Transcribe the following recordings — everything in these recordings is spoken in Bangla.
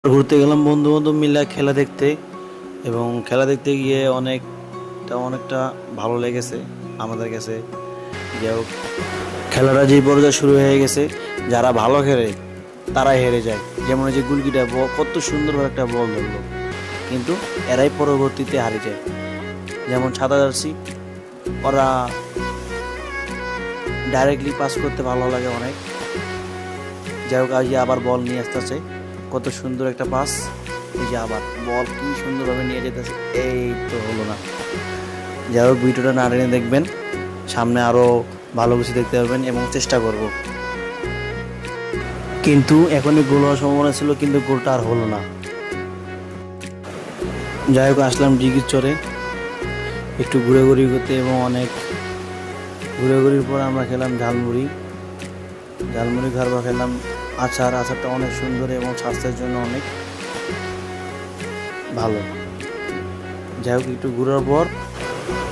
ঘুরতে গেলাম বন্ধু বান্ধব মিলে খেলা দেখতে, এবং খেলা দেখতে গিয়ে অনেকটা ভালো লেগেছে আমাদের কাছে। যাই হোক, খেলাটা যে পর্যায়ে শুরু হয়ে গেছে, যারা ভালো খেলে তারাই হেরে যায়। যেমন এই যে গুলকিটা কত সুন্দরভাবে একটা বল ধরলো, কিন্তু এরাই পরবর্তীতে হারে যায়। যেমন সাদা জার্সি, ওরা ডাইরেক্টলি পাস করতে ভালো লাগে অনেক। যাই হোক, আজ আবার বল নিয়ে আসতেছে, কত সুন্দর একটা পাস। এই যে আবার বল কি সুন্দরভাবে নিয়ে যেতেছে, এই তো হলো না। যাই হোক, ভিডিওটা না টেনে দেখবেন, সামনে আরও ভালো কিছু দেখতে পারবেন এবং চেষ্টা করব। কিন্তু এখনই গোল হওয়ার সম্ভাবনা ছিল, কিন্তু গোলটা আর হলো না। যাই হোক, আসলাম ডিগির চরে একটু ঘুরেঘুরি করতে, এবং অনেক ঘুরেঘুরির পর আমরা খেলাম ঝালমুড়ি খাবার খেলাম। আচারটা অনেক সুন্দর এবং স্বাস্থ্যের জন্য অনেক ভালো। যাই হোক, একটু ঘোরার পর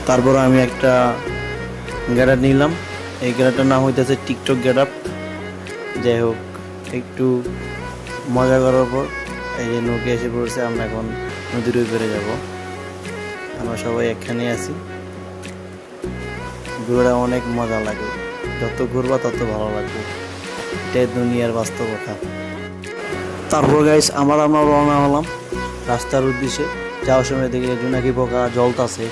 তারপর আমি একটা গ্যাডাপ নিলাম। এই গ্যাডাপটার নাম হইতেছে টিকটক গ্যাডাপ। যাই হোক, একটু মজা করার পর এই যে নৌকে এসে পড়েছে, আমরা এখন নদীর ওই পেরে যাব। আমরা সবাই একখানে আছি। ঘোরা অনেক মজা লাগে, যত ঘুরবা তত ভালো লাগবে, এটাই দুনিয়ার বাস্তবতা। তারপর গাইস আমরা রওনা হলাম রাস্তার উদ্দেশ্যে। যাওয়ার সময় দেখে জোনাকি পোকা জ্বলতাছে,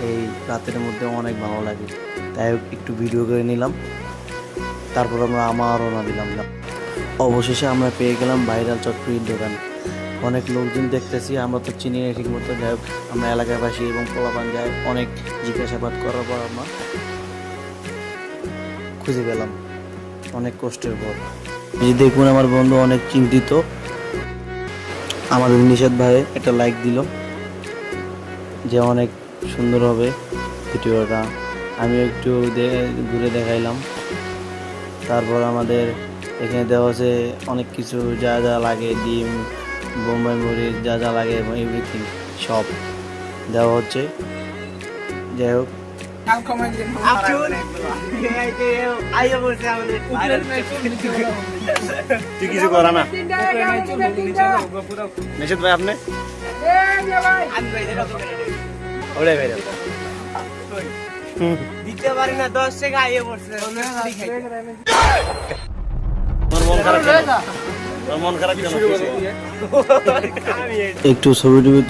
এই রাতের মধ্যে অনেক ভালো লাগে। তাই একটু ভিডিও করে নিলাম, তারপর আমরা রওনা দিলাম। অবশেষে আমরা পেয়ে গেলাম ভাইরাল চটপটির দোকান। অনেক লোকজন দেখতেছি, আমরা তো চিনি না ঠিক মতো। যাই হোক, আমরা এলাকাবাসী এবং পোলাপান যাই অনেক জিজ্ঞাসাবাদ করার পর আমরা খুঁজে পেলাম, অনেক কষ্টের পর। এই যে দেখুন, আমার বন্ধু অনেক চিন্তিত। আমাদের নিষেধ ভাই একটা লাইক দিল, যে অনেক সুন্দর হবে ভিডিওটা। আমি একটু ঘুরে দেখাইলাম। তারপর আমাদের এখানে দেওয়া হচ্ছে অনেক কিছু, যা যা লাগে, ডিম, বোম্বাই মরিচ, যা যা লাগে এবং এভরিথিং সব দেওয়া হচ্ছে। যাই হোক, তুই কিছু করা না নিষেধ ভাই, আপনি ওটাই ভাই দিতে পারি না, 10 টাকা আইয়ে পড়ছে। মন খারাপ একটু ছবি টবি